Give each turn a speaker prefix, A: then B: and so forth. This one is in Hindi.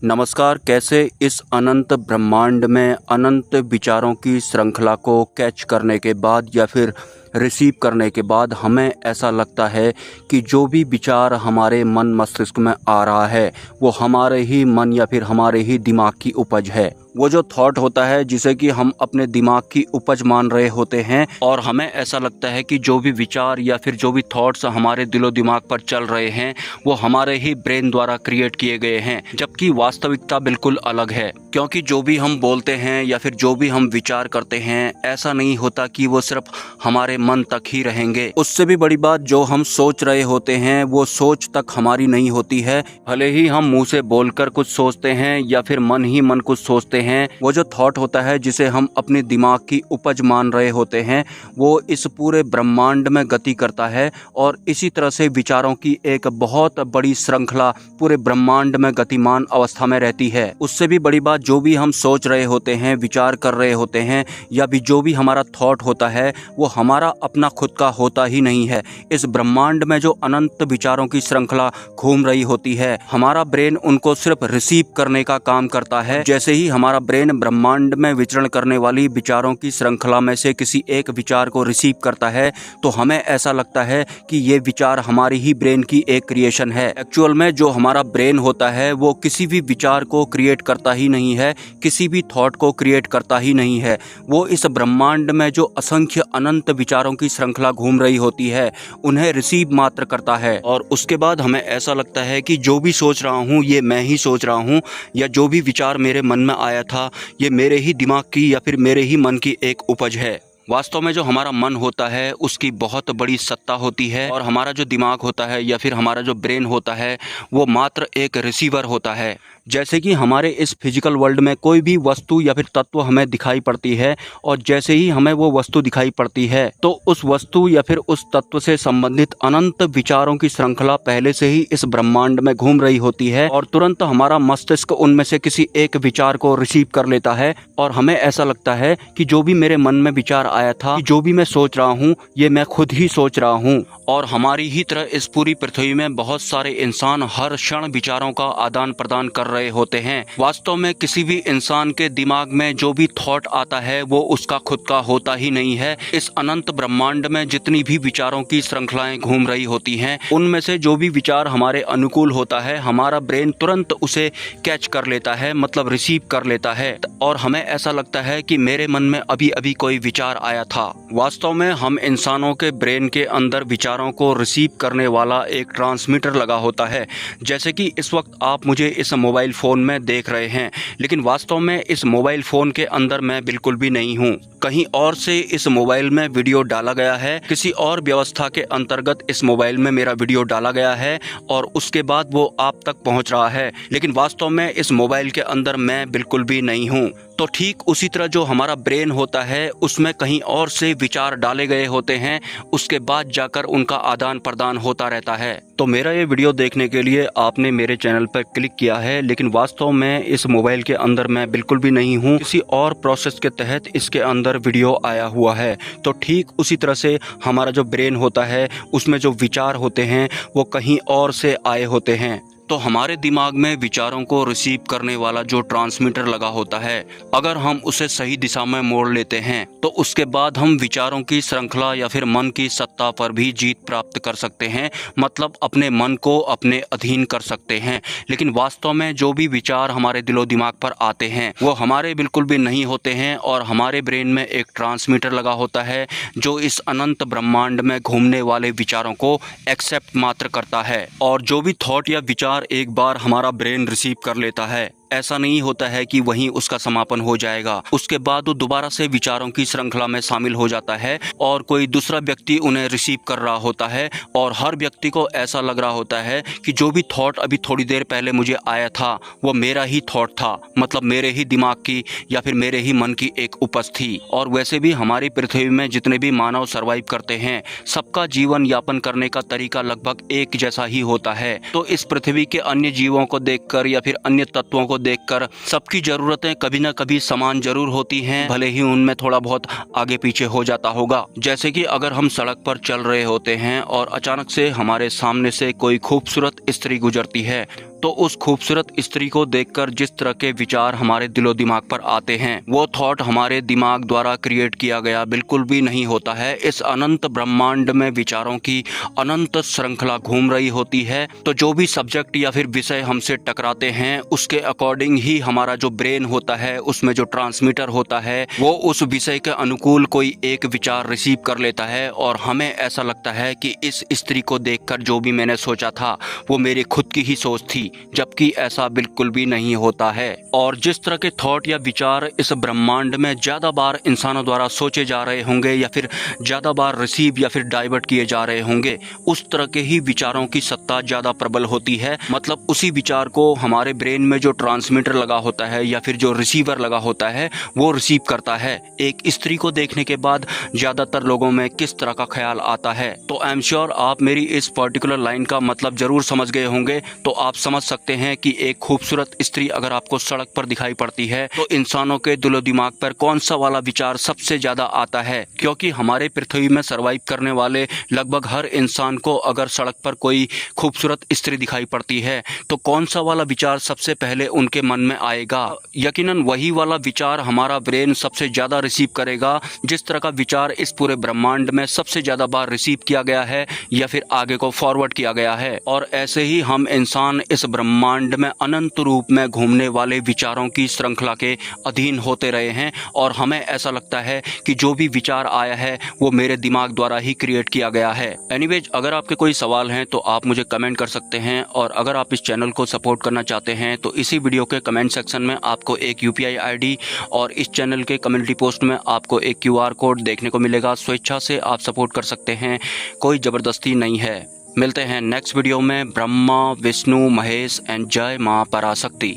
A: नमस्कार। कैसे इस अनंत ब्रह्मांड में अनंत विचारों की श्रृंखला को कैच करने के बाद या फिर रिसीव करने के बाद हमें ऐसा लगता है कि जो भी विचार हमारे मन मस्तिष्क में आ रहा है वो हमारे ही मन या फिर हमारे ही दिमाग की उपज है। वो जो थॉट होता है जिसे कि हम अपने दिमाग की उपज मान रहे होते हैं और हमें ऐसा लगता है कि जो भी विचार या फिर जो भी थॉट्स हमारे दिलो दिमाग पर चल रहे हैं वो हमारे ही ब्रेन द्वारा क्रिएट किए गए हैं, जबकि वास्तविकता बिल्कुल अलग है। क्योंकि जो भी हम बोलते हैं या फिर जो भी हम विचार करते हैं ऐसा नहीं होता कि वो सिर्फ हमारे मन तक ही रहेंगे। उससे भी बड़ी बात, जो हम सोच रहे होते हैं वो सोच तक हमारी नहीं होती है। भले ही हम मुंह से बोलकर कुछ सोचते हैं या फिर मन ही मन कुछ सोचते हैं, वो जो थॉट होता है जिसे हम अपने दिमाग की उपज मान रहे होते हैं वो इस पूरे ब्रह्मांड में गति करता है और इसी तरह से विचारों की एक बहुत बड़ी श्रृंखला पूरे ब्रह्मांड में गतिमान अवस्था में रहती है। उससे भी बड़ी बात, जो भी हम सोच रहे होते हैं, विचार कर रहे होते हैं या भी जो भी हमारा थॉट होता है वो हमारा अपना खुद का होता ही नहीं है। इस ब्रह्मांड में जो अनंत विचारों की श्रृंखला घूम रही होती है, हमारा ब्रेन उनको सिर्फ रिसीव करने का काम करता है। जैसे ही हमारा ब्रेन ब्रह्मांड में विचरण करने वाली विचारों की श्रृंखला में से किसी एक विचार को रिसीव करता है तो हमें ऐसा लगता है कि ये विचार हमारी ही ब्रेन की एक क्रिएशन है। एक्चुअल में जो हमारा ब्रेन होता है वो किसी भी विचार को क्रिएट करता ही नहीं है, किसी भी थॉट को क्रिएट करता ही नहीं है। वो इस ब्रह्मांड में जो असंख्य अनंत विचारों की श्रृंखला घूम रही होती है उन्हें रिसीव मात्र करता है और उसके बाद हमें ऐसा लगता है कि जो भी सोच रहा हूँ ये मैं ही सोच रहा हूँ, या जो भी विचार मेरे मन में आया था ये मेरे ही दिमाग की या फिर मेरे ही मन की एक उपज है। वास्तव में जो हमारा मन होता है उसकी बहुत बड़ी सत्ता होती है और हमारा जो दिमाग होता है या फिर हमारा जो ब्रेन होता है वो मात्र एक रिसीवर होता है। जैसे कि हमारे इस फिजिकल वर्ल्ड में कोई भी वस्तु या फिर तत्व हमें दिखाई पड़ती है और जैसे ही हमें वो वस्तु दिखाई पड़ती है तो उस वस्तु या फिर उस तत्व से संबंधित अनंत विचारों की श्रृंखला पहले से ही इस ब्रह्मांड में घूम रही होती है और तुरंत हमारा मस्तिष्क उनमें से किसी एक विचार को रिसीव कर लेता है और हमें ऐसा लगता है कि जो भी मेरे मन में विचार आया था, जो भी मैं सोच रहा हूँ ये मैं खुद ही सोच रहा हूँ। और हमारी ही तरह इस पूरी पृथ्वी में बहुत सारे इंसान हर क्षण विचारों का आदान प्रदान कर रहे होते हैं। वास्तव में किसी भी इंसान के दिमाग में जो भी थॉट आता है वो उसका खुद का होता ही नहीं है। इस अनंत ब्रह्मांड में जितनी भी विचारों की श्रृंखलाएं घूम रही होती हैं उनमें से जो भी विचार हमारे अनुकूल होता है हमारा ब्रेन तुरंत उसे कैच कर लेता है, मतलब रिसीव कर लेता है और हमें ऐसा लगता है कि मेरे मन में अभी अभी कोई विचार आया था। वास्तव में हम इंसानों के ब्रेन के अंदर विचारों को रिसीव करने वाला एक ट्रांसमीटर लगा होता है। जैसे कि इस वक्त आप मुझे इस मोबाइल फ़ोन में देख रहे हैं, लेकिन वास्तव में इस मोबाइल फ़ोन के अंदर मैं बिल्कुल भी नहीं हूँ। कहीं और से इस मोबाइल में वीडियो डाला गया है, किसी और व्यवस्था के अंतर्गत इस मोबाइल में मेरा वीडियो डाला गया है और उसके बाद वो आप तक पहुँच रहा है, लेकिन वास्तव में इस मोबाइल के अंदर मैं बिल्कुल भी नहीं हूँ। तो ठीक उसी तरह जो हमारा ब्रेन होता है उसमें कहीं और से विचार डाले गए होते हैं, उसके बाद जाकर उनका आदान प्रदान होता रहता है। तो मेरा ये वीडियो देखने के लिए आपने मेरे चैनल पर क्लिक किया है, लेकिन वास्तव में इस मोबाइल के अंदर मैं बिल्कुल भी नहीं हूँ, किसी और प्रोसेस के तहत इसके अंदर वीडियो आया हुआ है। तो ठीक उसी तरह से हमारा जो ब्रेन होता है उसमें जो विचार होते हैं वो कहीं और से आए होते हैं। तो हमारे दिमाग में विचारों को रिसीव करने वाला जो ट्रांसमीटर लगा होता है, अगर हम उसे सही दिशा में मोड़ लेते हैं तो उसके बाद हम विचारों की श्रृंखला या फिर मन की सत्ता पर भी जीत प्राप्त कर सकते हैं, मतलब अपने मन को अपने अधीन कर सकते हैं। लेकिन वास्तव में जो भी विचार हमारे दिलो दिमाग पर आते हैं वो हमारे बिल्कुल भी नहीं होते हैं और हमारे ब्रेन में एक ट्रांसमीटर लगा होता है जो इस अनंत ब्रह्मांड में घूमने वाले विचारों को एक्सेप्ट मात्र करता है। और जो भी थॉट या विचार एक बार हमारा ब्रेन रिसीव कर लेता है, ऐसा नहीं होता है कि वहीं उसका समापन हो जाएगा। उसके बाद वो दोबारा से विचारों की श्रृंखला में शामिल हो जाता है और कोई दूसरा व्यक्ति उन्हें रिसीव कर रहा होता है और हर व्यक्ति को ऐसा लग रहा होता है कि जो भी थॉट अभी थोड़ी देर पहले मुझे आया था वो मेरा ही थॉट था, मतलब मेरे ही दिमाग की या फिर मेरे ही मन की एक उपज थी। और वैसे भी हमारी पृथ्वी में जितने भी मानव सर्वाइव करते हैं सबका जीवन यापन करने का तरीका लगभग एक जैसा ही होता है। तो इस पृथ्वी के अन्य जीवों को देखकर या फिर अन्य तत्वों को देखकर सबकी जरूरतें कभी न कभी समान जरूर होती हैं, भले ही उनमें थोड़ा बहुत आगे पीछे हो जाता होगा। जैसे कि अगर हम सड़क पर चल रहे होते हैं और अचानक से हमारे सामने से कोई खूबसूरत स्त्री गुजरती है तो उस खूबसूरत स्त्री को देखकर जिस तरह के विचार हमारे दिलो दिमाग पर आते हैं वो थॉट हमारे दिमाग द्वारा क्रिएट किया गया बिल्कुल भी नहीं होता है। इस अनंत ब्रह्मांड में विचारों की अनंत श्रृंखला घूम रही होती है। तो जो भी सब्जेक्ट या फिर विषय हमसे टकराते हैं उसके अकॉर्डिंग ही हमारा जो ब्रेन होता है उसमें जो ट्रांसमीटर होता है वो उस विषय के अनुकूल कोई एक विचार रिसीव कर लेता है और हमें ऐसा लगता है कि इस स्त्री को देखकर जो भी मैंने सोचा था वो मेरी खुद की ही सोच थी, जबकि ऐसा बिल्कुल भी नहीं होता है। और जिस तरह के थॉट या विचार इस ब्रह्मांड में ज्यादा बार इंसानों द्वारा सोचे जा रहे होंगे या फिर ज्यादा बार रिसीव या फिर डाइवर्ट किए जा रहे होंगे उस तरह के ही विचारों की सत्ता ज्यादा प्रबल होती है। मतलब उसी विचार को हमारे ब्रेन में जो ट्रांसमीटर लगा होता है या फिर जो रिसीवर लगा होता है वो रिसीव करता है। एक स्त्री को देखने के बाद ज्यादातर लोगों में किस तरह का ख्याल आता है, तो आई एम श्योर आप मेरी इस पर्टिकुलर लाइन का मतलब जरूर समझ गए होंगे। तो आप समझ सकते हैं कि एक खूबसूरत स्त्री अगर आपको सड़क पर दिखाई पड़ती है तो इंसानों के दिलो दिमाग पर कौन सा वाला विचार सबसे ज्यादा आता है। क्योंकि हमारे पृथ्वी में सर्वाइव करने वाले लगभग हर इंसान को अगर सड़क पर कोई खूबसूरत स्त्री दिखाई पड़ती है तो कौन सा वाला विचार सबसे पहले उनके मन में आएगा। यकीनन वही वाला विचार हमारा ब्रेन सबसे ज्यादा रिसीव करेगा जिस तरह का विचार इस पूरे ब्रह्मांड में सबसे ज्यादा बार रिसीव किया गया है या फिर आगे को फॉरवर्ड किया गया है। और ऐसे ही हम इंसान इस ब्रह्मांड में अनंत रूप में घूमने वाले विचारों की श्रृंखला के अधीन होते रहे हैं और हमें ऐसा लगता है कि जो भी विचार आया है वो मेरे दिमाग द्वारा ही क्रिएट किया गया है। एनीवेज, अगर आपके कोई सवाल हैं तो आप मुझे कमेंट कर सकते हैं और अगर आप इस चैनल को सपोर्ट करना चाहते हैं तो इसी वीडियो के कमेंट सेक्शन में आपको एक UPI ID और इस चैनल के कम्युनिटी पोस्ट में आपको एक QR कोड देखने को मिलेगा। स्वेच्छा से आप सपोर्ट कर सकते हैं, कोई ज़बरदस्ती नहीं है। मिलते हैं नेक्स्ट वीडियो में। ब्रह्मा, विष्णु, महेश एंड जय मां पराशक्ति।